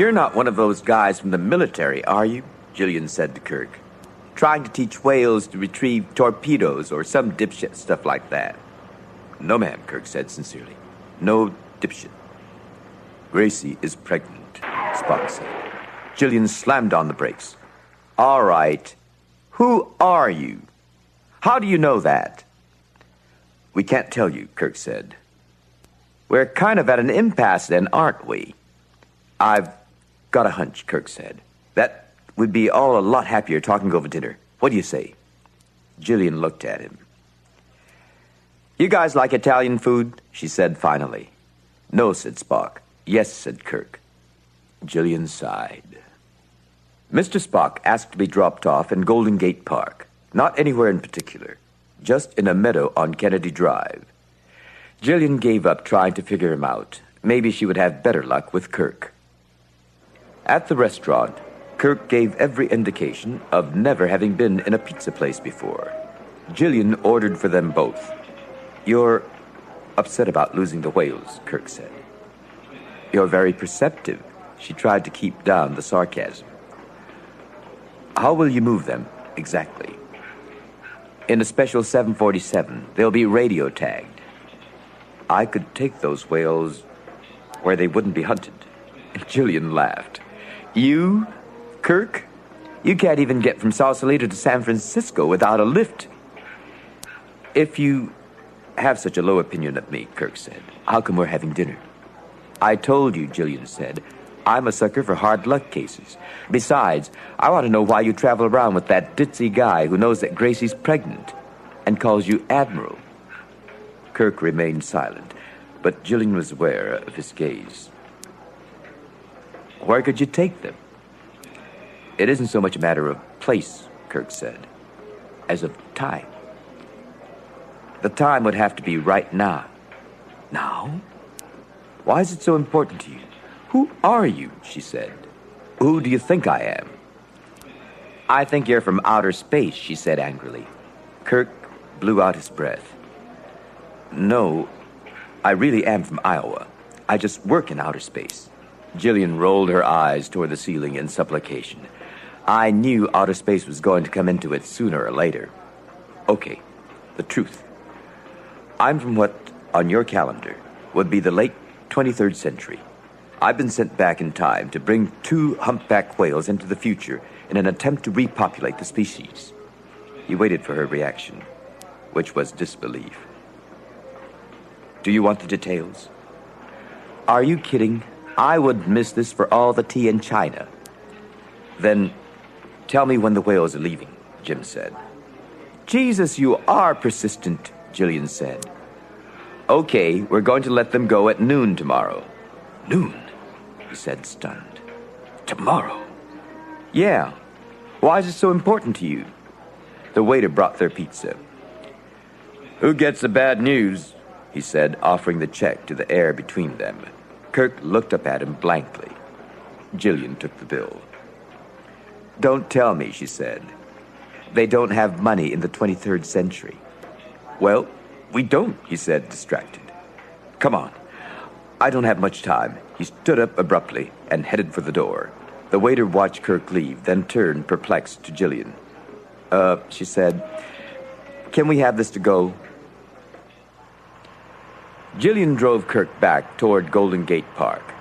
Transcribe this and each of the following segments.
You're not one of those guys from the military, are you? Jillian said to Kirk. Trying to teach whales to retrieve torpedoes or some dipshit stuff like that. No, ma'am, Kirk said sincerely. No dipshit. Gracie is pregnant, Spock said. Jillian slammed on the brakes. All right. Who are you? How do you know that? We can't tell you, Kirk said. We're kind of at an impasse then, aren't we? I've got a hunch, Kirk said. That we'd be all a lot happier talking over dinner. What do you say? Jillian looked at him. You guys like Italian food? She said finally. No, said Spock. Yes, said Kirk. Jillian sighed. Mr. Spock asked to be dropped off in Golden Gate Park. Not anywhere in particular. Just in a meadow on Kennedy Drive. Jillian gave up trying to figure him out. Maybe she would have better luck with Kirk. At the restaurant, Kirk gave every indication of never having been in a pizza place before. Jillian ordered for them both. You're upset about losing the whales, Kirk said. You're very perceptive. She tried to keep down the sarcasm. How will you move them, exactly? In a special 747, they'll be radio tagged. I could take those whales where they wouldn't be hunted. Jillian laughed. You, Kirk? You can't even get from Sausalito to San Francisco without a lift. If you have such a low opinion of me, Kirk said, how come we're having dinner? I told you, Jillian said, I'm a sucker for hard luck cases. Besides, I want to know why you travel around with that ditzy guy who knows that Gracie's pregnant and calls you Admiral. Kirk remained silent, but Jillian was aware of his gaze. Where could you take them? It isn't so much a matter of place, Kirk said, as of time. The time would have to be right now. Now? Why is it so important to you? Who are you? She said. Who do you think I am? I think you're from outer space, she said angrily. Kirk blew out his breath. No, I really am from Iowa. I just work in outer space. Jillian rolled her eyes toward the ceiling in supplication. I knew outer space was going to come into it sooner or later. Okay, the truth. I'm from what, on your calendar, would be the late 23rd century. I've been sent back in time to bring 2 humpback whales into the future in an attempt to repopulate the species. He waited for her reaction, which was disbelief. Do you want the details? Are you kidding? I would miss this for all the tea in China. Then tell me when the whales are leaving, Jim said. Jesus, you are persistent, Jillian said. Okay, we're going to let them go at noon tomorrow. Noon? He said, stunned. Tomorrow? Yeah. Why is it so important to you? The waiter brought their pizza. Who gets the bad news? He said, offering the check to the air between them. Kirk looked up at him blankly. Jillian took the bill. Don't tell me, she said. They don't have money in the 23rd century. Well, we don't, he said, distracted. Come on. I don't have much time. He stood up abruptly and headed for the door. The waiter watched Kirk leave, then turned, perplexed, to Jillian. She said, can we have this to go? Jillian drove Kirk back toward Golden Gate Park.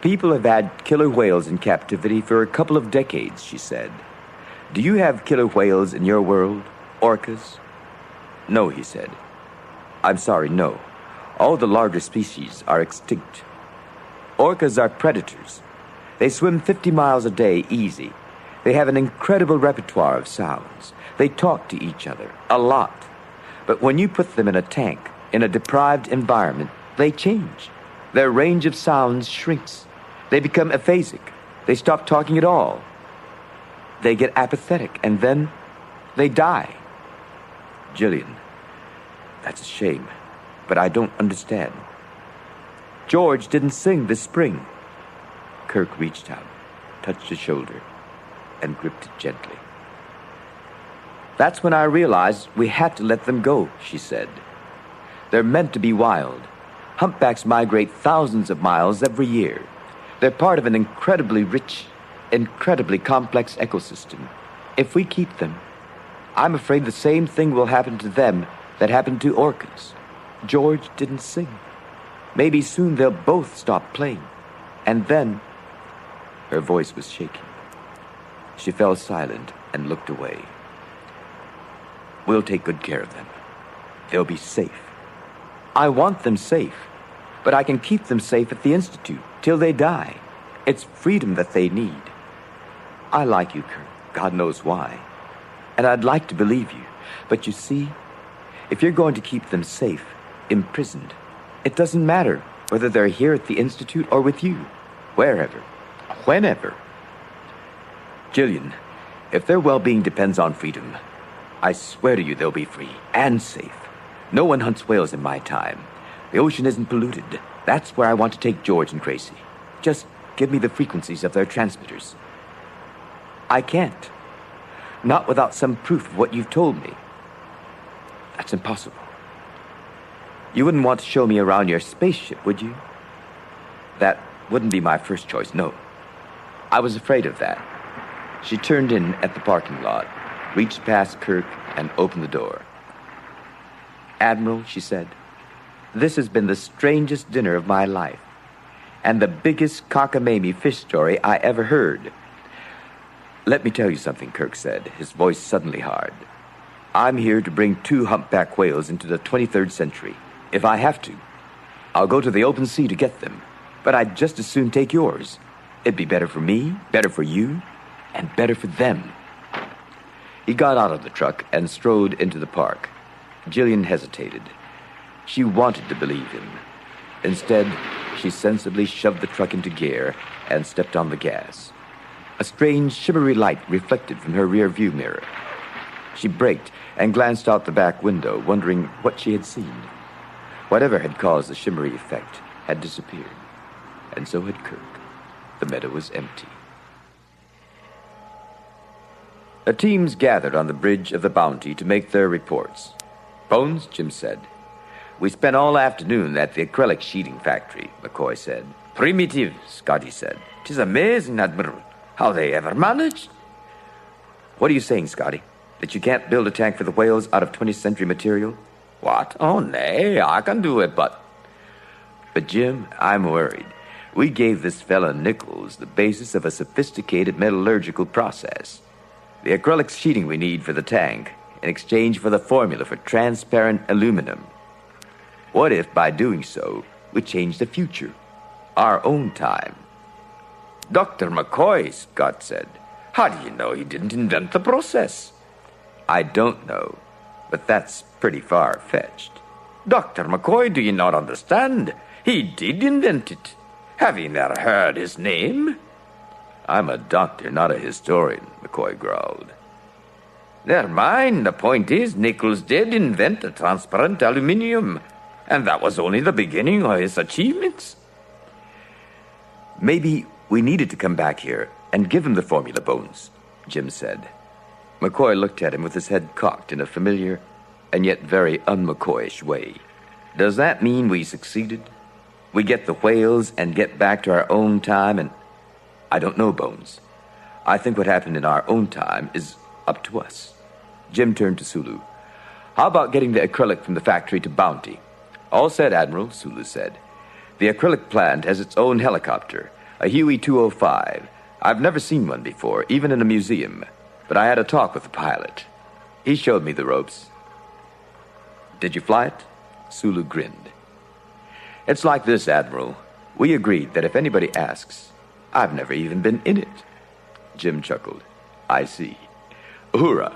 People have had killer whales in captivity for a couple of decades, she said. Do you have killer whales in your world? Orcas? No, he said. I'm sorry, no. All the larger species are extinct. Orcas are predators. They swim 50 miles a day easy. They have an incredible repertoire of sounds. They talk to each other, a lot. But when you put them in a tank, in a deprived environment, they change. Their range of sounds shrinks. They become aphasic. They stop talking at all. They get apathetic, and then they die. Jillian, that's a shame, but I don't understand. George didn't sing this spring. Kirk reached out, touched his shoulder, and gripped it gently. That's when I realized we had to let them go, she said. They're meant to be wild. Humpbacks migrate thousands of miles every year. They're part of an incredibly rich, incredibly complex ecosystem. If we keep them, I'm afraid the same thing will happen to them that happened to orcas. George didn't sing. Maybe soon they'll both stop playing. And then... Her voice was shaking. She fell silent and looked away. We'll take good care of them. They'll be safe. I want them safe, but I can keep them safe at the Institute till they die. It's freedom that they need. I like you, Kirk. God knows why. And I'd like to believe you. But you see, if you're going to keep them safe, imprisoned, it doesn't matter whether they're here at the Institute or with you. Wherever. Whenever. Jillian, if their well-being depends on freedom, I swear to you they'll be free and safe. No one hunts whales in my time. The ocean isn't polluted. That's where I want to take George and Gracie. Just give me the frequencies of their transmitters. I can't. Not without some proof of what you've told me. That's impossible. You wouldn't want to show me around your spaceship, would you? That wouldn't be my first choice, no. I was afraid of that. She turned in at the parking lot, reached past Kirk, and opened the door. Admiral, she said, this has been the strangest dinner of my life, and the biggest cockamamie fish story I ever heard. Let me tell you something, Kirk said, his voice suddenly hard. I'm here to bring 2 humpback whales into the 23rd century. If I have to, I'll go to the open sea to get them, but I'd just as soon take yours. It'd be better for me, better for you, and better for them. He got out of the truck and strode into the park. Jillian hesitated. She wanted to believe him. Instead, she sensibly shoved the truck into gear and stepped on the gas. A strange, shimmery light reflected from her rear view mirror. She braked and glanced out the back window, wondering what she had seen. Whatever had caused the shimmery effect had disappeared, and so had Kirk. The meadow was empty. The teams gathered on the bridge of the Bounty to make their reports. Bones, Jim said. We spent all afternoon at the acrylic sheeting factory, McCoy said. Primitive, Scotty said. 'Tis amazing, Admiral, how they ever managed. What are you saying, Scotty? That you can't build a tank for the whales out of 20th century material? What? Oh, nay, I can do it, but Jim, I'm worried. We gave this fella Nichols the basis of a sophisticated metallurgical process. The acrylic sheeting we need for the tank in exchange for the formula for transparent aluminum. What if, by doing so, we change the future? Our own time. Dr. McCoy, Scott said. How do you know he didn't invent the process? I don't know, but that's pretty far-fetched. Dr. McCoy, do you not understand? He did invent it. Have you never heard his name? I'm a doctor, not a historian, McCoy growled. Never mind. The point is, Nichols did invent the transparent aluminium, and that was only the beginning of his achievements. Maybe we needed to come back here and give him the formula, Bones, Jim said. McCoy looked at him with his head cocked in a familiar and yet very un-McCoyish way. Does that mean we succeeded? We get the whales and get back to our own time and... I don't know, Bones. I think what happened in our own time is up to us. Jim turned to Sulu. How about getting the acrylic from the factory to Bounty? All set, Admiral, Sulu said. The acrylic plant has its own helicopter, a Huey 205. I've never seen one before, even in a museum, but I had a talk with the pilot. He showed me the ropes. Did you fly it? Sulu grinned. It's like this, Admiral. We agreed that if anybody asks, I've never even been in it. Jim chuckled. I see. Uhura.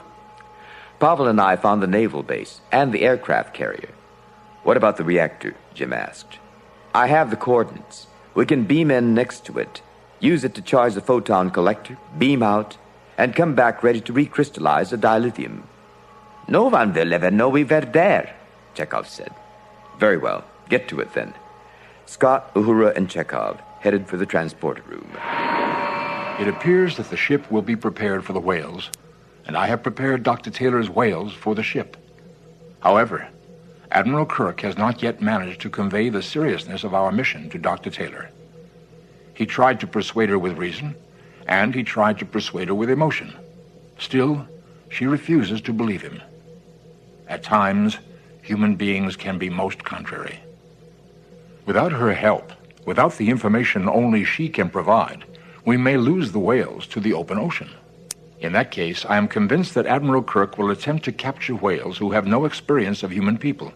Pavel and I found the naval base and the aircraft carrier. What about the reactor? Jim asked. I have the coordinates. We can beam in next to it, use it to charge the photon collector, beam out, and come back ready to recrystallize the dilithium. No one will ever know we were there, Chekov said. Very well. Get to it then. Scott, Uhura, and Chekov headed for the transporter room. It appears that the ship will be prepared for the whales, and I have prepared Dr. Taylor's whales for the ship. However, Admiral Kirk has not yet managed to convey the seriousness of our mission to Dr. Taylor. He tried to persuade her with reason, and he tried to persuade her with emotion. Still, she refuses to believe him. At times, human beings can be most contrary. Without her help, without the information only she can provide, we may lose the whales to the open ocean. In that case, I am convinced that Admiral Kirk will attempt to capture whales who have no experience of human people,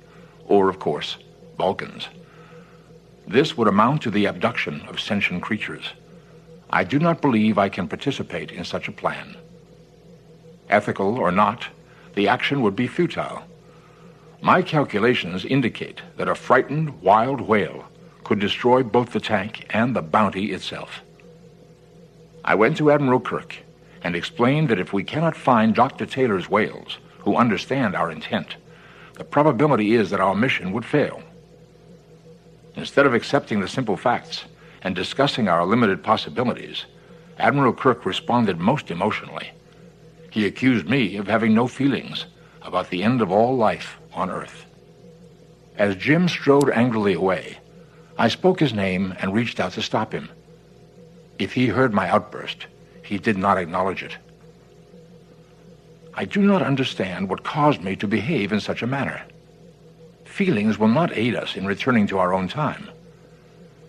or, of course, Vulcans. This would amount to the abduction of sentient creatures. I do not believe I can participate in such a plan. Ethical or not, the action would be futile. My calculations indicate that a frightened wild whale could destroy both the tank and the Bounty itself. I went to Admiral Kirk and explained that if we cannot find Dr. Taylor's whales who understand our intent, the probability is that our mission would fail. Instead of accepting the simple facts and discussing our limited possibilities, Admiral Kirk responded most emotionally. He accused me of having no feelings about the end of all life on Earth. As Jim strode angrily away, I spoke his name and reached out to stop him. If he heard my outburst, he did not acknowledge it. I do not understand what caused me to behave in such a manner. Feelings will not aid us in returning to our own time.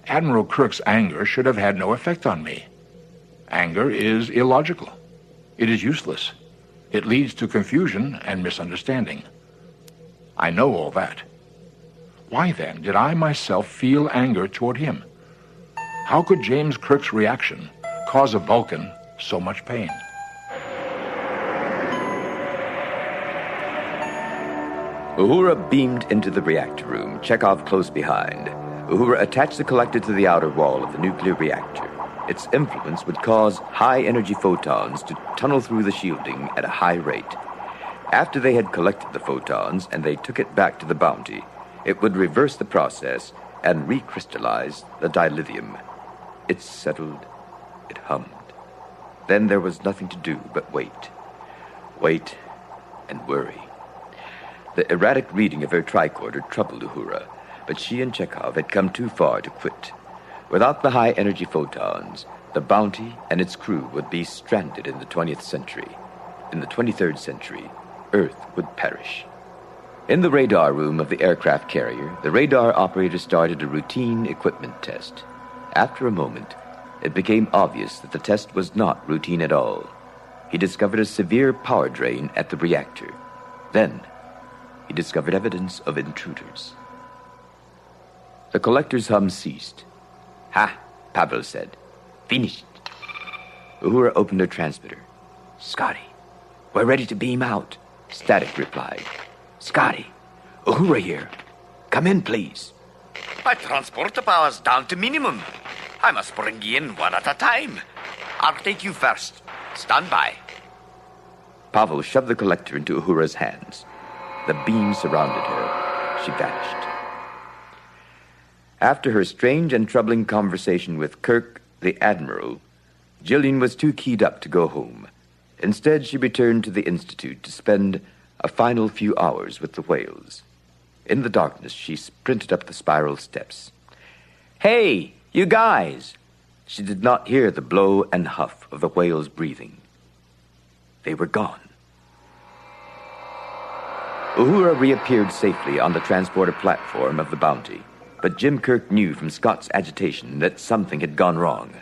Admiral Kirk's anger should have had no effect on me. Anger is illogical. It is useless. It leads to confusion and misunderstanding. I know all that. Why then did I myself feel anger toward him? How could James Kirk's reaction cause a Vulcan so much pain? Uhura beamed into the reactor room, Chekov close behind. Uhura attached the collector to the outer wall of the nuclear reactor. Its influence would cause high-energy photons to tunnel through the shielding at a high rate. After they had collected the photons and they took it back to the Bounty, it would reverse the process and recrystallize the dilithium. It settled. It hummed. Then there was nothing to do but wait. Wait and worry. The erratic reading of her tricorder troubled Uhura, but she and Chekov had come too far to quit. Without the high-energy photons, the Bounty and its crew would be stranded in the 20th century. In the 23rd century, Earth would perish. In the radar room of the aircraft carrier, the radar operator started a routine equipment test. After a moment, it became obvious that the test was not routine at all. He discovered a severe power drain at the reactor. Then, he discovered evidence of intruders. The collector's hum ceased. "Ha," Pavel said. "Finished." Uhura opened her transmitter. "Scotty, we're ready to beam out," Static replied. "Scotty, Uhura here. Come in, please." My transporter power's down to minimum. I must bring you in one at a time. I'll take you first. Stand by. Pavel shoved the collector into Uhura's hands. The beam surrounded her. She vanished. After her strange and troubling conversation with Kirk, the Admiral, Jillian was too keyed up to go home. Instead, she returned to the Institute to spend a final few hours with the whales. In the darkness, she sprinted up the spiral steps. "Hey, you guys!" She did not hear the blow and huff of the whales' breathing. They were gone. Uhura reappeared safely on the transporter platform of the Bounty, but Jim Kirk knew from Scott's agitation that something had gone wrong.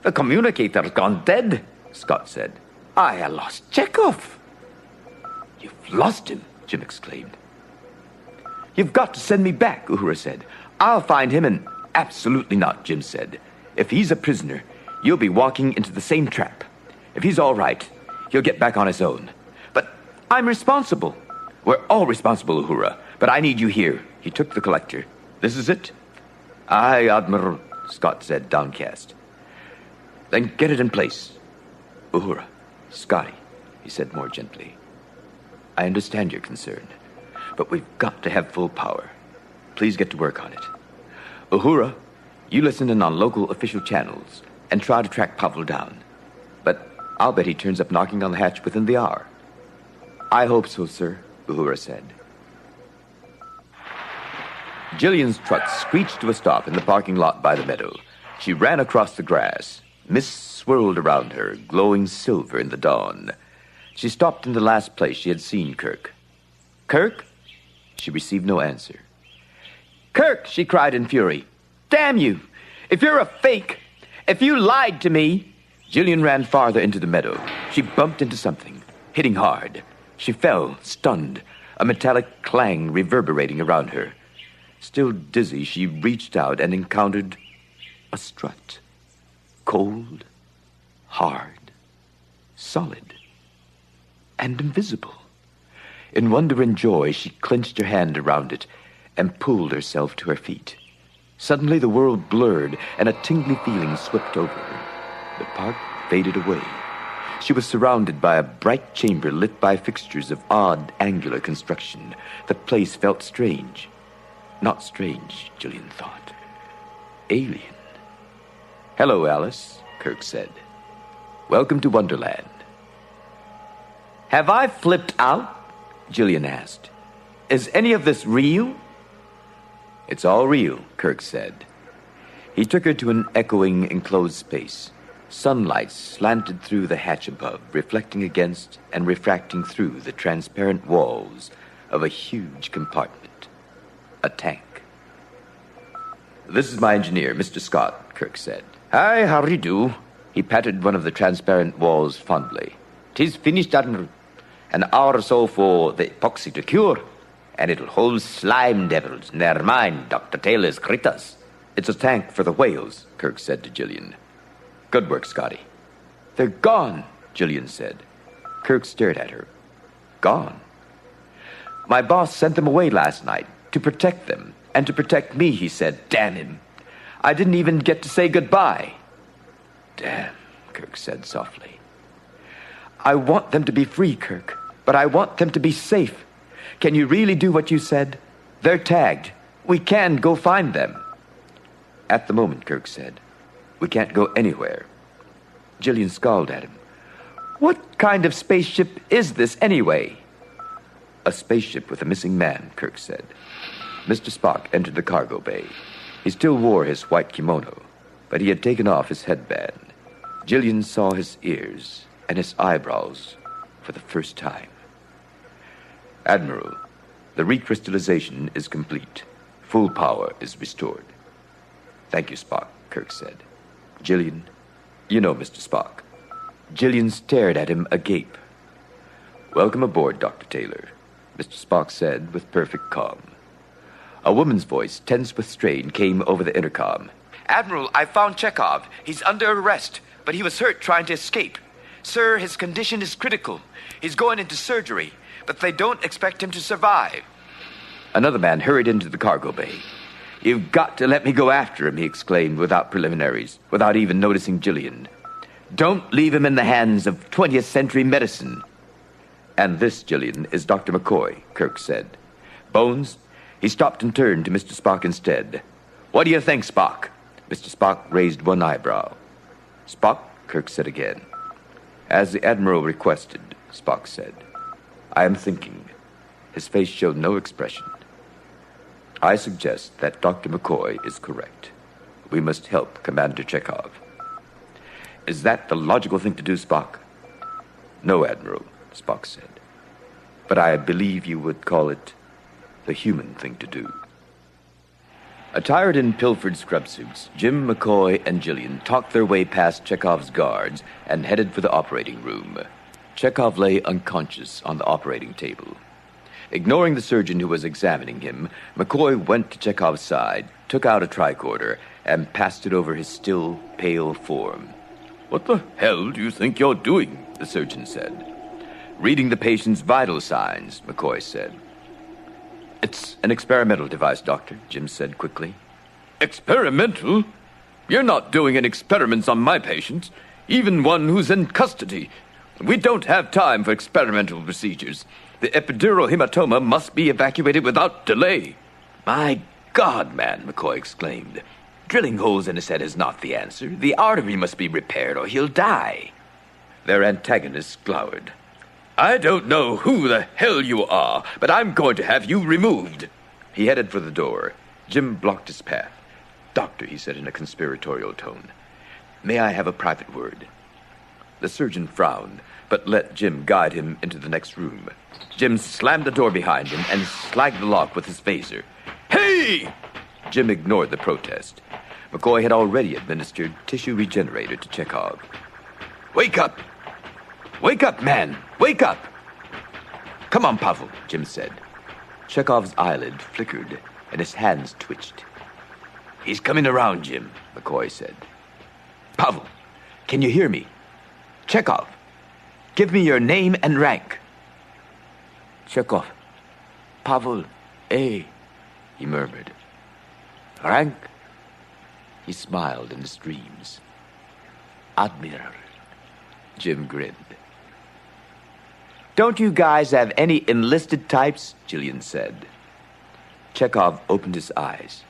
"The communicator's gone dead," Scott said. "I lost Chekov." "You've lost him," Jim exclaimed. "You've got to send me back," Uhura said. "I'll find him and—" "Absolutely not," Jim said. "If he's a prisoner, you'll be walking into the same trap. If he's all right, he'll get back on his own. But I'm responsible." "We're all responsible, Uhura, but I need you here." He took the collector. "This is it?" "Aye, Admiral," Scott said, downcast. "Then get it in place." "Uhura, Scotty," he said more gently. "I understand your concern, but we've got to have full power. Please get to work on it. Uhura, you listen in on local official channels and try to track Pavel down. But I'll bet he turns up knocking on the hatch within the hour." "I hope so, sir," Uhura said. Jillian's truck screeched to a stop in the parking lot by the meadow. She ran across the grass. Mist swirled around her, glowing silver in the dawn. She stopped in the last place she had seen Kirk. "Kirk?" She received no answer. "Kirk!" she cried in fury. "Damn you! If you're a fake, if you lied to me..." Jillian ran farther into the meadow. She bumped into something, hitting hard. She fell, stunned, a metallic clang reverberating around her. Still dizzy, she reached out and encountered a strut. Cold, hard, solid, and invisible. In wonder and joy, she clenched her hand around it and pulled herself to her feet. Suddenly the world blurred and a tingly feeling swept over her. The park faded away. She was surrounded by a bright chamber lit by fixtures of odd, angular construction. The place felt strange. Not strange, Jillian thought. Alien. "Hello, Alice," Kirk said. "Welcome to Wonderland." "Have I flipped out?" Jillian asked. "Is any of this real?" "It's all real," Kirk said. He took her to an echoing enclosed space. Sunlight slanted through the hatch above, reflecting against and refracting through the transparent walls of a huge compartment. A tank. "This is my engineer, Mr. Scott," Kirk said. "Hi, how do you do?" He patted one of the transparent walls fondly. "'Tis finished, Admiral. An hour or so for the epoxy to cure, and it'll hold slime devils. Never mind Dr. Taylor's critters." "It's a tank for the whales," Kirk said to Jillian. "Good work, Scotty." "They're gone," Jillian said. Kirk stared at her. "Gone?" "My boss sent them away last night to protect them, and to protect me," he said. "Damn him. I didn't even get to say goodbye." "Damn," Kirk said softly. "I want them to be free, Kirk, but I want them to be safe. Can you really do what you said? They're tagged. We can go find them." "At the moment," Kirk said, "we can't go anywhere." Jillian scowled at him. "What kind of spaceship is this, anyway?" "A spaceship with a missing man," Kirk said. Mr. Spock entered the cargo bay. He still wore his white kimono, but he had taken off his headband. Jillian saw his ears and his eyebrows for the first time. "Admiral, the recrystallization is complete. Full power is restored." "Thank you, Spock," Kirk said. "Jillian, you know Mr. Spock." Jillian stared at him agape. "Welcome aboard, Dr. Taylor," Mr. Spock said with perfect calm. A woman's voice, tense with strain, came over the intercom. "Admiral, I found Chekov. He's under arrest, but he was hurt trying to escape. Sir, his condition is critical. He's going into surgery, but they don't expect him to survive." Another man hurried into the cargo bay. "You've got to let me go after him," he exclaimed without preliminaries, without even noticing Jillian. "Don't leave him in the hands of 20th century medicine." "And this, Jillian, is Dr. McCoy," Kirk said. "Bones?" He stopped and turned to Mr. Spock instead. "What do you think, Spock?" Mr. Spock raised one eyebrow. "Spock," Kirk said again. "As the Admiral requested," Spock said. "I am thinking." His face showed no expression. "I suggest that Dr. McCoy is correct. We must help Commander Chekov." "Is that the logical thing to do, Spock?" "No, Admiral," Spock said. "But I believe you would call it the human thing to do." Attired in pilfered scrub suits, Jim, McCoy, and Jillian talked their way past Chekov's guards and headed for the operating room. Chekov lay unconscious on the operating table. Ignoring the surgeon who was examining him, McCoy went to Chekov's side, took out a tricorder, and passed it over his still, pale form. "What the hell do you think you're doing?" the surgeon said. "Reading the patient's vital signs," McCoy said. "It's an experimental device, Doctor," Jim said quickly. "Experimental? You're not doing any experiments on my patient, even one who's in custody. We don't have time for experimental procedures. The epidural hematoma must be evacuated without delay." "My God, man," McCoy exclaimed. "Drilling holes in his head is not the answer. The artery must be repaired or he'll die." Their antagonists glowered. "I don't know who the hell you are, but I'm going to have you removed." He headed for the door. Jim blocked his path. Doctor, he said in a conspiratorial tone, may I have a private word? The surgeon frowned, but let Jim guide him into the next room. Jim slammed the door behind him and slagged the lock with his phaser. Hey! Jim ignored the protest. McCoy had already administered tissue regenerator to Chekov. Wake up! Wake up, man! Wake up! Come on, Pavel, Jim said. Chekov's eyelid flickered and his hands twitched. He's coming around, Jim, McCoy said. Pavel, can you hear me? Chekov, give me your name and rank. Chekov, Pavel A., he murmured. Rank? He smiled in his dreams. Admiral. Jim grinned. Don't you guys have any enlisted types? Jillian said. Chekov opened his eyes.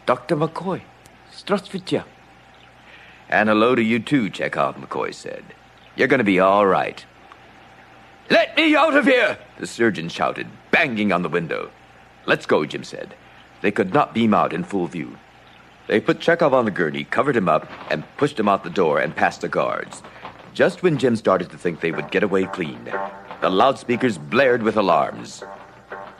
Dr. McCoy, Strasvitya. And hello to you too, Chekov, McCoy said. You're going to be all right. Let me out of here, the surgeon shouted, banging on the window. Let's go, Jim said. They could not beam out in full view. They put Chekov on the gurney, covered him up, and pushed him out the door and past the guards. Just when Jim started to think they would get away clean, the loudspeakers blared with alarms.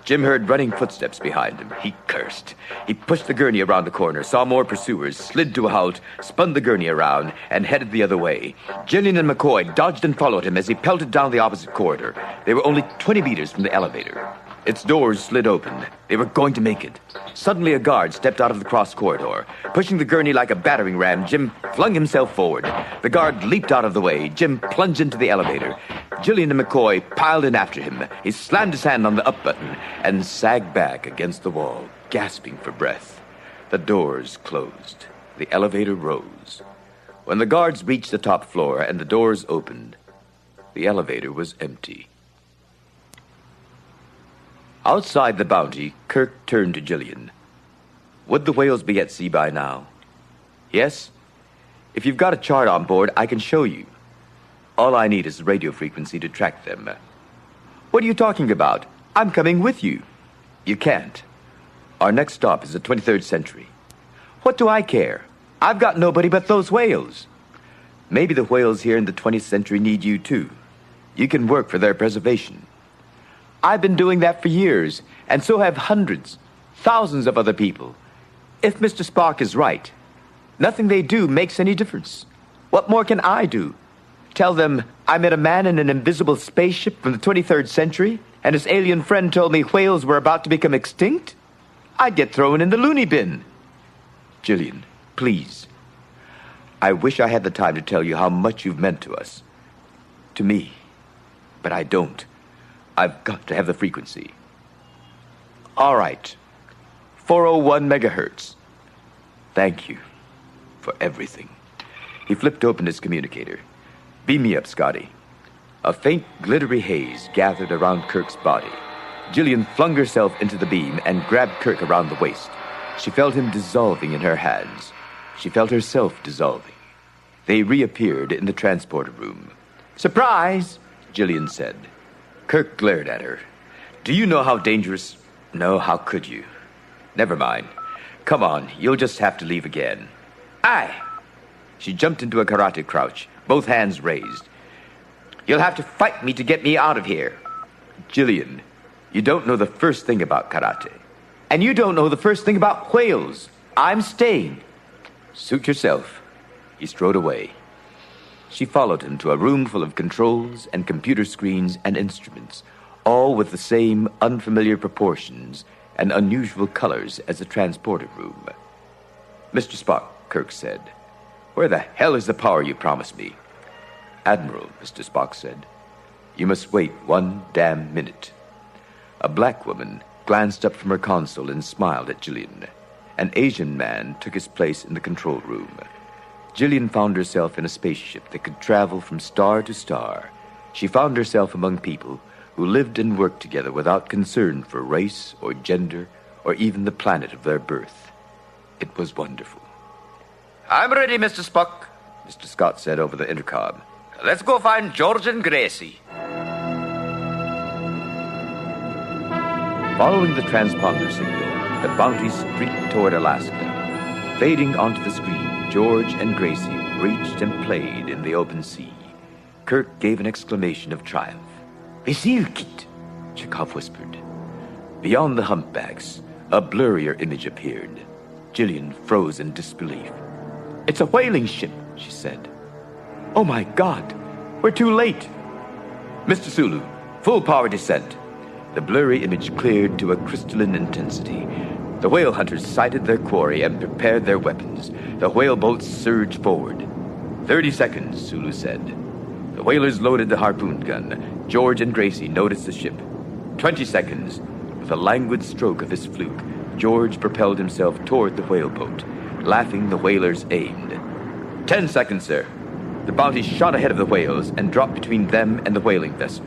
Jim heard running footsteps behind him. He cursed. He pushed the gurney around the corner, saw more pursuers, slid to a halt, spun the gurney around, and headed the other way. Jillian and McCoy dodged and followed him as he pelted down the opposite corridor. They were only 20 meters from the elevator. Its doors slid open. They were going to make it. Suddenly a guard stepped out of the cross corridor. Pushing the gurney like a battering ram, Jim flung himself forward. The guard leaped out of the way. Jim plunged into the elevator. Jillian and McCoy piled in after him. He slammed his hand on the up button and sagged back against the wall, gasping for breath. The doors closed. The elevator rose. When the guards reached the top floor and the doors opened, the elevator was empty. Outside the Bounty, Kirk turned to Jillian. Would the whales be at sea by now? Yes? If you've got a chart on board, I can show you. All I need is the radio frequency to track them. What are you talking about? I'm coming with you. You can't. Our next stop is the 23rd century. What do I care? I've got nobody but those whales. Maybe the whales here in the 20th century need you too. You can work for their preservation. I've been doing that for years, and so have hundreds, thousands of other people. If Mr. Spock is right, nothing they do makes any difference. What more can I do? Tell them I met a man in an invisible spaceship from the 23rd century, and his alien friend told me whales were about to become extinct? I'd get thrown in the loony bin. Jillian, please. I wish I had the time to tell you how much you've meant to us. To me. But I don't. I've got to have the frequency. All right. 401 megahertz. Thank you for everything. He flipped open his communicator. Beam me up, Scotty. A faint, glittery haze gathered around Kirk's body. Jillian flung herself into the beam and grabbed Kirk around the waist. She felt him dissolving in her hands. She felt herself dissolving. They reappeared in the transporter room. Surprise, Jillian said. Kirk glared at her. Do you know how dangerous? No, how could you? Never mind. Come on, you'll just have to leave again. Aye. She jumped into a karate crouch, both hands raised. You'll have to fight me to get me out of here. Jillian, you don't know the first thing about karate. And you don't know the first thing about whales. I'm staying. Suit yourself. He strode away. She followed him to a room full of controls and computer screens and instruments, all with the same unfamiliar proportions and unusual colors as the transporter room. Mr. Spock, Kirk said, where the hell is the power you promised me? Admiral, Mr. Spock said, you must wait 1 damn minute. A black woman glanced up from her console and smiled at Jillian. An Asian man took his place in the control room. Jillian found herself in a spaceship that could travel from star to star. She found herself among people who lived and worked together without concern for race or gender or even the planet of their birth. It was wonderful. I'm ready, Mr. Spock, Mr. Scott said over the intercom. Let's go find George and Gracie. Following the transponder signal, the Bounty streaked toward Alaska. Fading onto the screen, George and Gracie reached and played in the open sea. Kirk gave an exclamation of triumph. "A seal kit," Chekov whispered. Beyond the humpbacks, a blurrier image appeared. Jillian froze in disbelief. "It's a whaling ship," she said. "Oh my God, we're too late." "Mr. Sulu, full power descent." The blurry image cleared to a crystalline intensity. The whale hunters sighted their quarry and prepared their weapons. The whale boats surged forward. 30 seconds, Sulu said. The whalers loaded the harpoon gun. George and Gracie noticed the ship. 20 seconds. With a languid stroke of his fluke, George propelled himself toward the whale boat. Laughing, the whalers aimed. 10 seconds, sir. The Bounty shot ahead of the whales and dropped between them and the whaling vessel.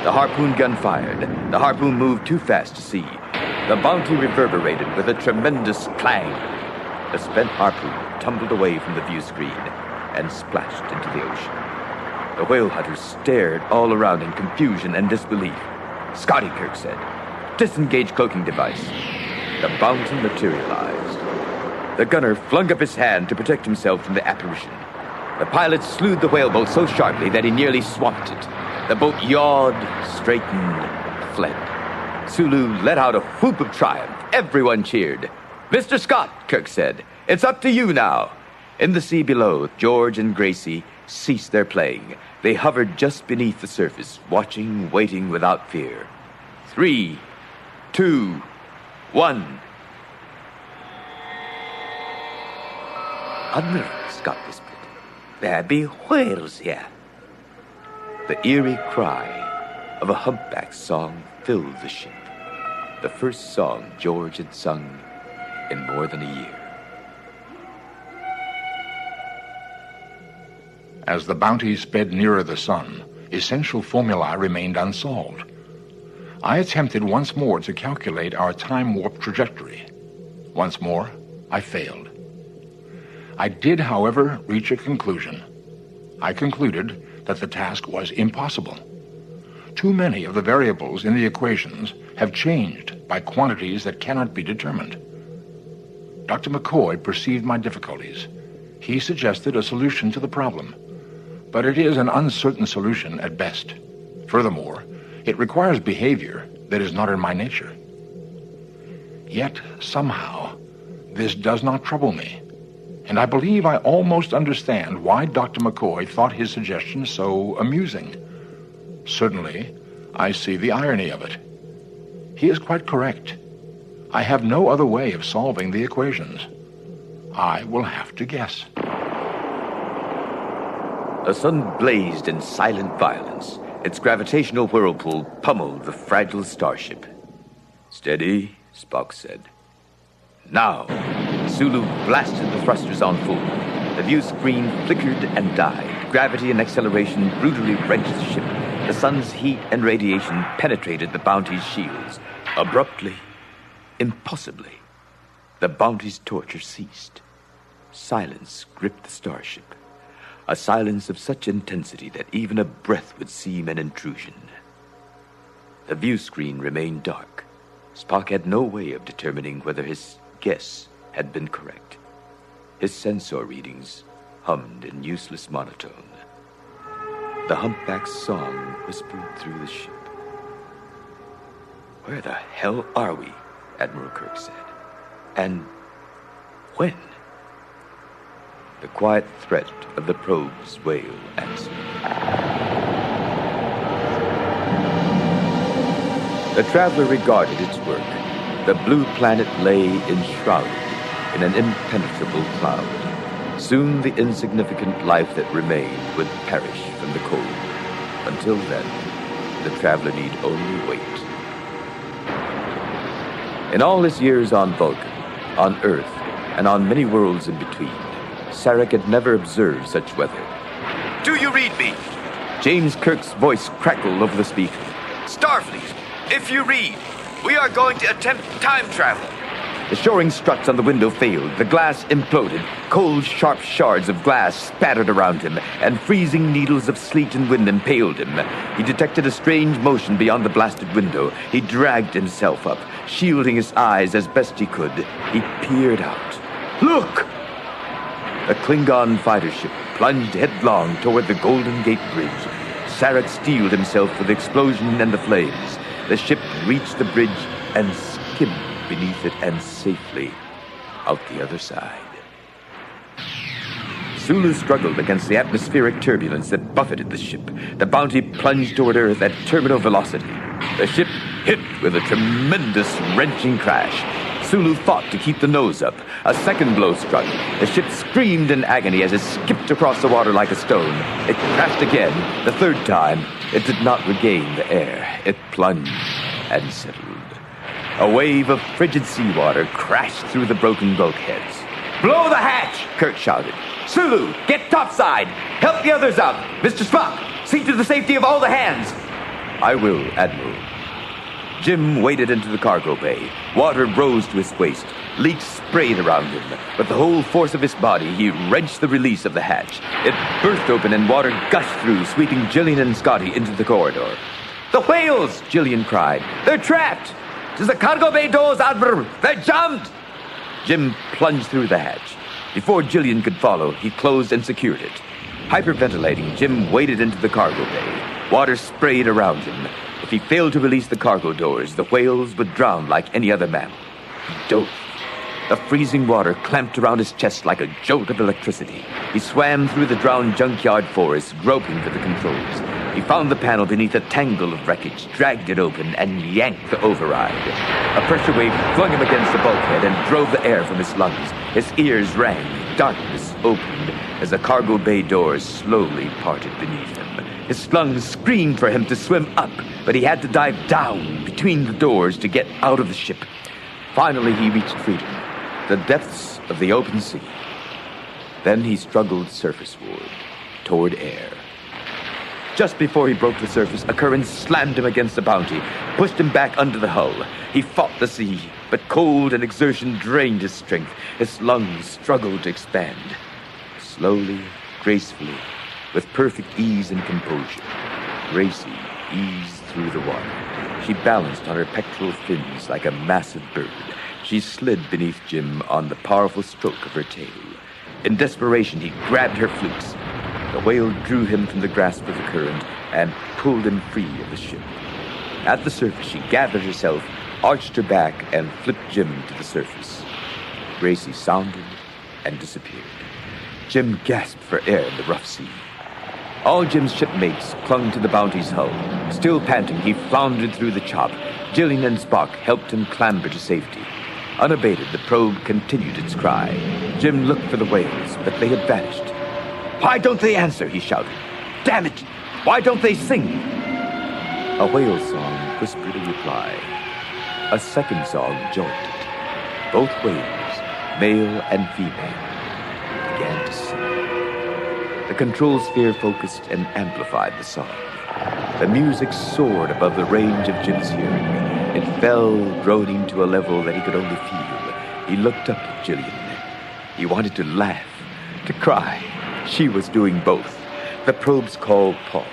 The harpoon gun fired. The harpoon moved too fast to see. The Bounty reverberated with a tremendous clang. The spent harpoon tumbled away from the view screen and splashed into the ocean. The whale hunters stared all around in confusion and disbelief. "Scotty," Kirk said. "Disengage cloaking device." The Bounty materialized. The gunner flung up his hand to protect himself from the apparition. The pilot slewed the whaleboat so sharply that he nearly swamped it. The boat yawed, straightened, fled. Sulu let out a whoop of triumph. Everyone cheered. "Mr. Scott," Kirk said, "it's up to you now." In the sea below, George and Gracie ceased their playing. They hovered just beneath the surface, watching, waiting without fear. 3, 2, 1. "Admiral," Scott whispered, "there be whales here." The eerie cry of a humpback's song filled the ship. The first song George had sung in more than a year. As the Bounty sped nearer the sun, essential formulae remained unsolved. I attempted once more to calculate our time warp trajectory. Once more, I failed. I did, however, reach a conclusion. I concluded that the task was impossible. Too many of the variables in the equations have changed by quantities that cannot be determined. Dr. McCoy perceived my difficulties. He suggested a solution to the problem, but it is an uncertain solution at best. Furthermore, it requires behavior that is not in my nature. Yet, somehow, this does not trouble me, and I believe I almost understand why Dr. McCoy thought his suggestion so amusing. Certainly, I see the irony of it. He is quite correct. I have no other way of solving the equations. I will have to guess. The sun blazed in silent violence. Its gravitational whirlpool pummeled the fragile starship. "Steady," Spock said. "Now!" Sulu blasted the thrusters on full. The view screen flickered and died. Gravity and acceleration brutally wrenched the ship. The sun's heat and radiation penetrated the Bounty's shields. Abruptly, impossibly, the Bounty's torture ceased. Silence gripped the starship. A silence of such intensity that even a breath would seem an intrusion. The view screen remained dark. Spock had no way of determining whether his guess had been correct. His sensor readings hummed in useless monotone. The humpback's song whispered through the ship. "Where the hell are we?" Admiral Kirk said. "And when?" The quiet threat of the probe's wail answered. The traveler regarded its work. The blue planet lay enshrouded in an impenetrable cloud. Soon the insignificant life that remained would perish from the cold. Until then, the traveler need only wait. In all his years on Vulcan, on Earth, and on many worlds in between, Sarek had never observed such weather. "Do you read me?" James Kirk's voice crackled over the speaker. "Starfleet, if you read, we are going to attempt time travel." The shoring struts on the window failed. The glass imploded. Cold, sharp shards of glass spattered around him, and freezing needles of sleet and wind impaled him. He detected a strange motion beyond the blasted window. He dragged himself up, shielding his eyes as best he could. He peered out. "Look!" The Klingon fighter ship plunged headlong toward the Golden Gate Bridge. Sarek steeled himself for the explosion and the flames. The ship reached the bridge and skimmed beneath it and safely out the other side. Sulu struggled against the atmospheric turbulence that buffeted the ship. The Bounty plunged toward Earth at terminal velocity. The ship hit with a tremendous wrenching crash. Sulu fought to keep the nose up. A second blow struck. The ship screamed in agony as it skipped across the water like a stone. It crashed again. The third time, it did not regain the air. It plunged and settled. A wave of frigid seawater crashed through the broken bulkheads. "Blow the hatch!" Kirk shouted. "Sulu, get topside! Help the others out! Mr. Spock, see to the safety of all the hands!" "I will, Admiral." Jim waded into the cargo bay. Water rose to his waist. Leaks sprayed around him. With the whole force of his body, he wrenched the release of the hatch. It burst open and water gushed through, sweeping Jillian and Scotty into the corridor. "The whales!" Jillian cried. "They're trapped! To the cargo bay doors, Admiral! They're jammed!" Jim plunged through the hatch. Before Jillian could follow, he closed and secured it. Hyperventilating, Jim waded into the cargo bay. Water sprayed around him. If he failed to release the cargo doors, the whales would drown like any other mammal. He dove. The freezing water clamped around his chest like a jolt of electricity. He swam through the drowned junkyard forest, groping for the controls. He found the panel beneath a tangle of wreckage, dragged it open, and yanked the override. A pressure wave flung him against the bulkhead and drove the air from his lungs. His ears rang. Darkness opened as the cargo bay doors slowly parted beneath him. His lungs screamed for him to swim up, but he had to dive down between the doors to get out of the ship. Finally, he reached freedom, the depths of the open sea. Then he struggled surfaceward, toward air. Just before he broke the surface, a current slammed him against the Bounty, pushed him back under the hull. He fought the sea, but cold and exertion drained his strength. His lungs struggled to expand. Slowly, gracefully, with perfect ease and composure, Gracie eased through the water. She balanced on her pectoral fins like a massive bird. She slid beneath Jim on the powerful stroke of her tail. In desperation, he grabbed her flukes. The whale drew him from the grasp of the current and pulled him free of the ship. At the surface, she gathered herself, arched her back, and flipped Jim to the surface. Gracie sounded and disappeared. Jim gasped for air in the rough sea. All Jim's shipmates clung to the Bounty's hull. Still panting, he floundered through the chop. Jillian and Spock helped him clamber to safety. Unabated, the probe continued its cry. Jim looked for the whales, but they had vanished. "Why don't they answer?" he shouted. "Damn it! Why don't they sing?" A whale song whispered a reply. A second song joined it. Both whales, male and female, began to sing. The control sphere focused and amplified the song. The music soared above the range of Jim's hearing. It fell, droning to a level that he could only feel. He looked up at Jillian. He wanted to laugh, to cry. She was doing both. The probe's call paused.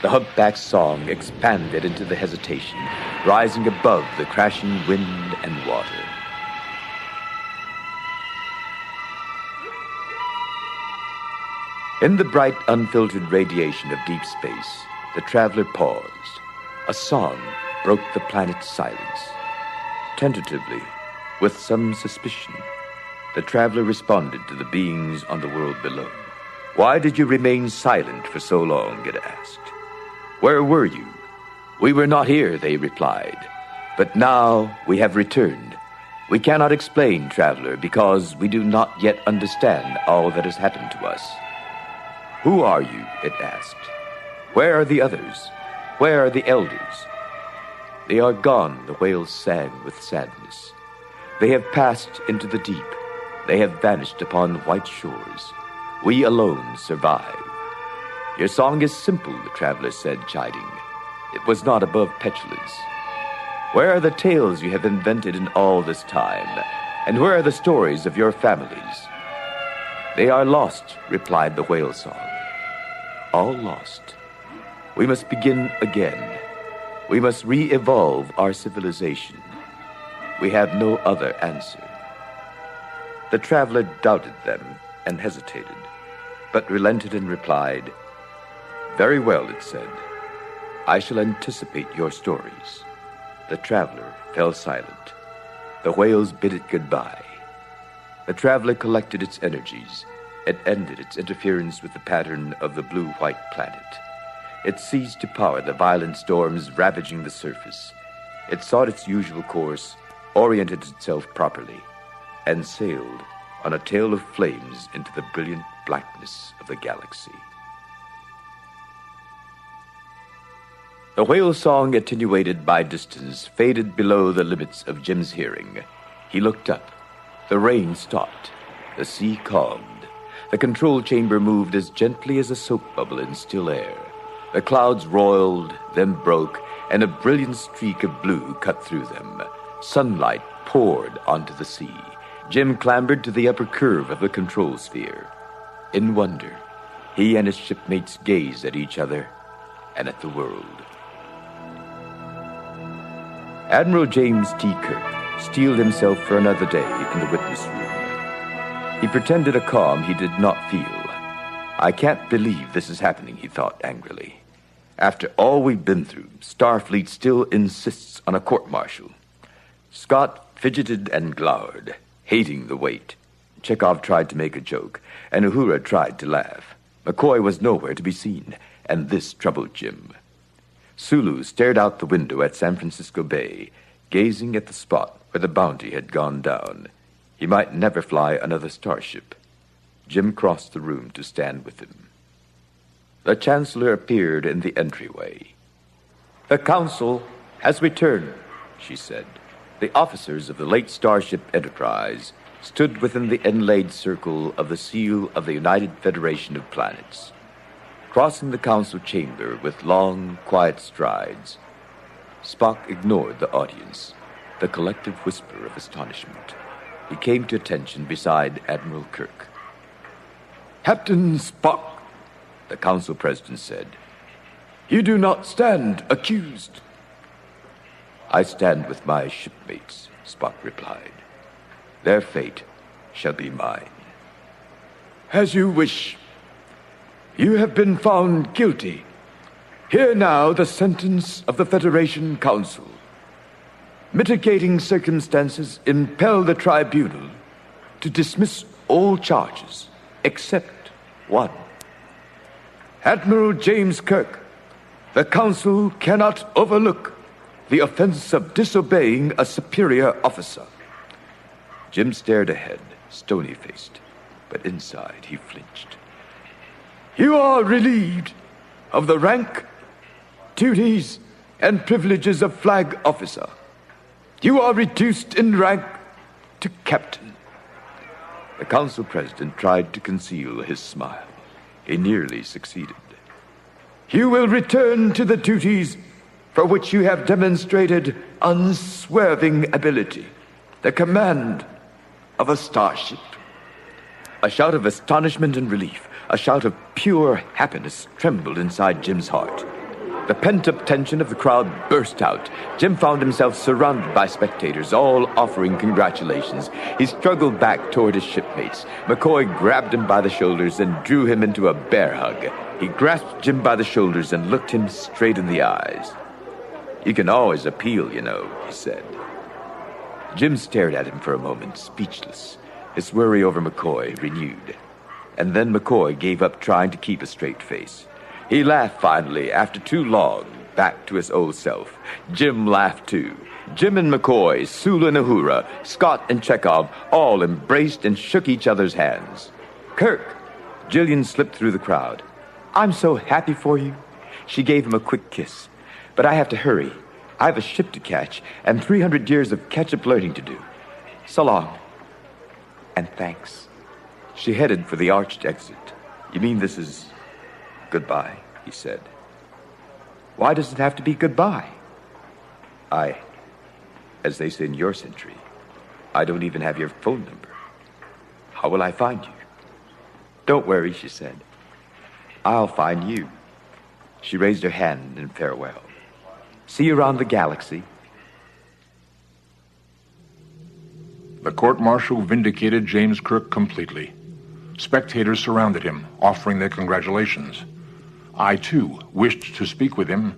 The humpback's song expanded into the hesitation, rising above the crashing wind and water. In the bright, unfiltered radiation of deep space, the traveler paused. A song broke the planet's silence. Tentatively, with some suspicion, the traveler responded to the beings on the world below. "Why did you remain silent for so long?" it asked. "Where were you?" "We were not here," they replied. "But now we have returned. We cannot explain, traveler, because we do not yet understand all that has happened to us." "Who are you?" it asked. "Where are the others? Where are the elders?" "They are gone," the whales sang with sadness. "They have passed into the deep. They have vanished upon white shores. We alone survive." "Your song is simple," the traveler said, chiding. It was not above petulance. "Where are the tales you have invented in all this time? And where are the stories of your families?" "They are lost," replied the whale song. "All lost. We must begin again. We must re-evolve our civilization. We have no other answer." The traveler doubted them and hesitated, but relented and replied, "Very well," it said. "I shall anticipate your stories." The traveler fell silent. The whales bid it goodbye. The traveler collected its energies and ended its interference with the pattern of the blue-white planet. It ceased to power the violent storms ravaging the surface. It sought its usual course, oriented itself properly, and sailed on a tail of flames into the brilliant blackness of the galaxy. The whale song, attenuated by distance, faded below the limits of Jim's hearing. He looked up. The rain stopped. The sea calmed. The control chamber moved as gently as a soap bubble in still air. The clouds roiled, then broke, and a brilliant streak of blue cut through them. Sunlight poured onto the sea. Jim clambered to the upper curve of the control sphere. In wonder, he and his shipmates gazed at each other and at the world. Admiral James T. Kirk steeled himself for another day in the witness room. He pretended a calm he did not feel. "I can't believe this is happening," he thought angrily. "After all we've been through, Starfleet still insists on a court-martial." Scott fidgeted and glowered, hating the wait. Chekov tried to make a joke, and Uhura tried to laugh. McCoy was nowhere to be seen, and this troubled Jim. Sulu stared out the window at San Francisco Bay, gazing at the spot where the Bounty had gone down. He might never fly another starship. Jim crossed the room to stand with him. The Chancellor appeared in the entryway. "The Council has returned," she said. The officers of the late Starship Enterprise stood within the inlaid circle of the seal of the United Federation of Planets. Crossing the council chamber with long, quiet strides, Spock ignored the audience, the collective whisper of astonishment. He came to attention beside Admiral Kirk. "Captain Spock," the council president said, "you do not stand accused." "I stand with my shipmates," Spock replied. "Their fate shall be mine." "As you wish. You have been found guilty. Hear now the sentence of the Federation Council. Mitigating circumstances impel the tribunal to dismiss all charges except one. Admiral James Kirk, the Council cannot overlook the offense of disobeying a superior officer." Jim stared ahead, stony-faced, but inside he flinched. "You are relieved of the rank, duties, and privileges of flag officer. You are reduced in rank to captain." The council president tried to conceal his smile. He nearly succeeded. "You will return to the duties for which you have demonstrated unswerving ability, the command of a starship." A shout of astonishment and relief, a shout of pure happiness trembled inside Jim's heart. The pent-up tension of the crowd burst out. Jim found himself surrounded by spectators, all offering congratulations. He struggled back toward his shipmates. McCoy grabbed him by the shoulders and drew him into a bear hug. He grasped Jim by the shoulders and looked him straight in the eyes. "You can always appeal, you know," he said. Jim stared at him for a moment, speechless, his worry over McCoy renewed. And then McCoy gave up trying to keep a straight face. He laughed finally, after too long, back to his old self. Jim laughed too. Jim and McCoy, Sulu and Uhura, Scott and Chekov all embraced and shook each other's hands. "Kirk!" Jillian slipped through the crowd. "I'm so happy for you." She gave him a quick kiss. "But I have to hurry. I have a ship to catch and 300 years of catch-up learning to do. So long. And thanks." She headed for the arched exit. "You mean this is goodbye?" he said. "Why does it have to be goodbye?" As they say in your century, I don't even have your phone number. How will I find you?" "Don't worry," she said. "I'll find you." She raised her hand in farewell. "See you around the galaxy." The court-martial vindicated James Kirk completely. Spectators surrounded him, offering their congratulations. I, too, wished to speak with him,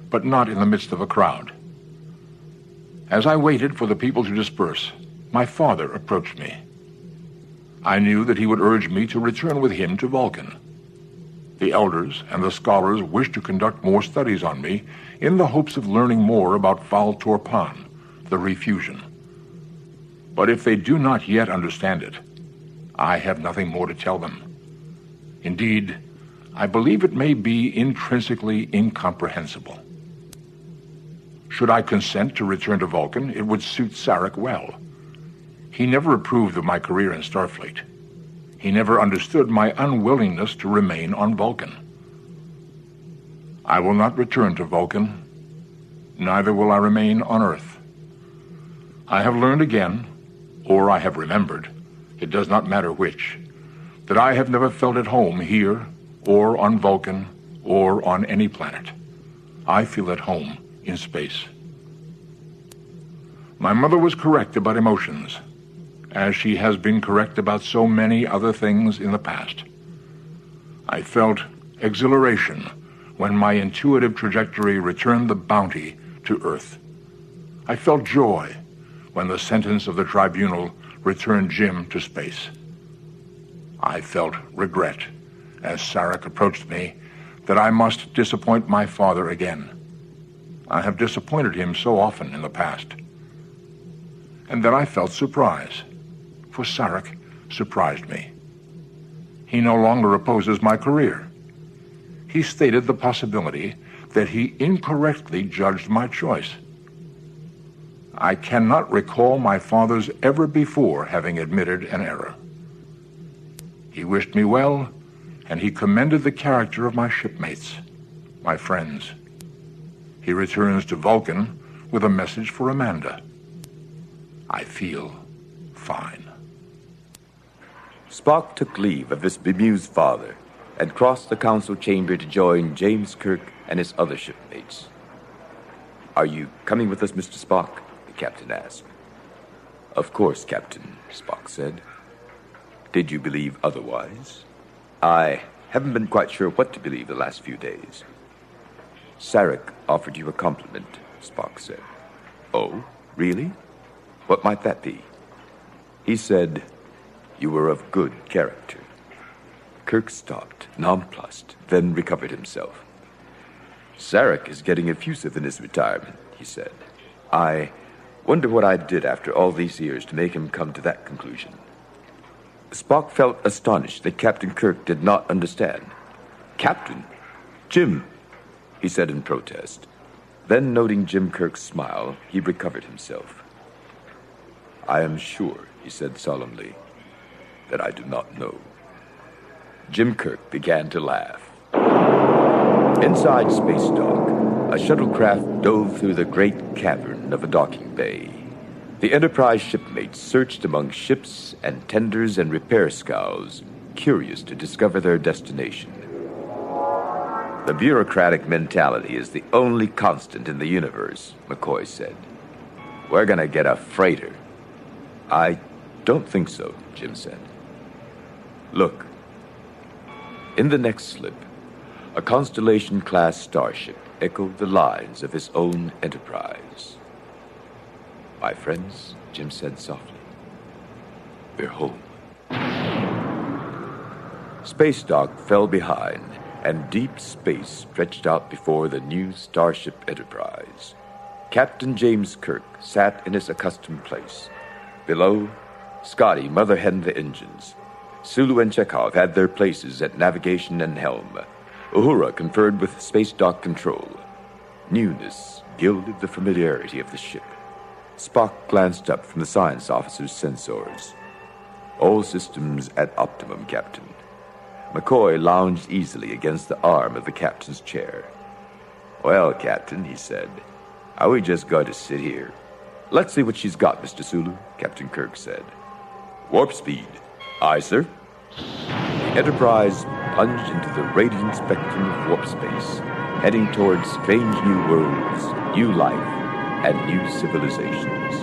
but not in the midst of a crowd. As I waited for the people to disperse, my father approached me. I knew that he would urge me to return with him to Vulcan. The elders and the scholars wished to conduct more studies on me in the hopes of learning more about Val Torpan, the refusion. But if they do not yet understand it, I have nothing more to tell them. Indeed, I believe it may be intrinsically incomprehensible. Should I consent to return to Vulcan, it would suit Sarek well. He never approved of my career in Starfleet. He never understood my unwillingness to remain on Vulcan. I will not return to Vulcan. Neither will I remain on Earth. I have learned again, or I have remembered, it does not matter which, that I have never felt at home here, or on Vulcan, or on any planet. I feel at home in space. My mother was correct about emotions, as she has been correct about so many other things in the past. I felt exhilaration when my intuitive trajectory returned the bounty to Earth. I felt joy when the sentence of the tribunal returned Jim to space. I felt regret as Sarek approached me that I must disappoint my father again. I have disappointed him so often in the past. And then I felt surprise, for Sarek surprised me. He no longer opposes my career. He stated the possibility that he incorrectly judged my choice. I cannot recall my father's ever before having admitted an error. He wished me well, and he commended the character of my shipmates, my friends. He returns to Vulcan with a message for Amanda. I feel fine. Spock took leave of his bemused father and crossed the council chamber to join James Kirk and his other shipmates. "Are you coming with us, Mr. Spock?" the captain asked. "Of course, Captain," Spock said. "Did you believe otherwise?" "I haven't been quite sure what to believe the last few days." "Sarek offered you a compliment," Spock said. "Oh, really? What might that be?" "He said you were of good character." Kirk stopped, nonplussed, then recovered himself. "Sarek is getting effusive in his retirement," he said. "I wonder what I did after all these years to make him come to that conclusion." Spock felt astonished that Captain Kirk did not understand. "Captain? Jim," he said in protest. Then, noting Jim Kirk's smile, he recovered himself. "I am sure," he said solemnly, "that I do not know." Jim Kirk began to laugh. Inside Space Dock, a shuttlecraft dove through the great cavern of a docking bay. The Enterprise shipmates searched among ships and tenders and repair scows, curious to discover their destination. "The bureaucratic mentality is the only constant in the universe," McCoy said. "We're gonna get a freighter." "I don't think so," Jim said. "Look." In the next slip, a Constellation-class starship echoed the lines of his own Enterprise. "My friends," Jim said softly, "we're home." Space Dock fell behind, and deep space stretched out before the new Starship Enterprise. Captain James Kirk sat in his accustomed place. Below, Scotty mother-henned the engines. Sulu and Chekov had their places at navigation and helm. Uhura conferred with Space Dock control. Newness gilded the familiarity of the ship. Spock glanced up from the science officer's sensors. "All systems at optimum, Captain." McCoy lounged easily against the arm of the captain's chair. "Well, Captain," he said, "are we just going to sit here?" "Let's see what she's got, Mr. Sulu," Captain Kirk said. "Warp speed." "Aye, sir." The Enterprise plunged into the radiant spectrum of warp space, heading towards strange new worlds, new life, and new civilizations.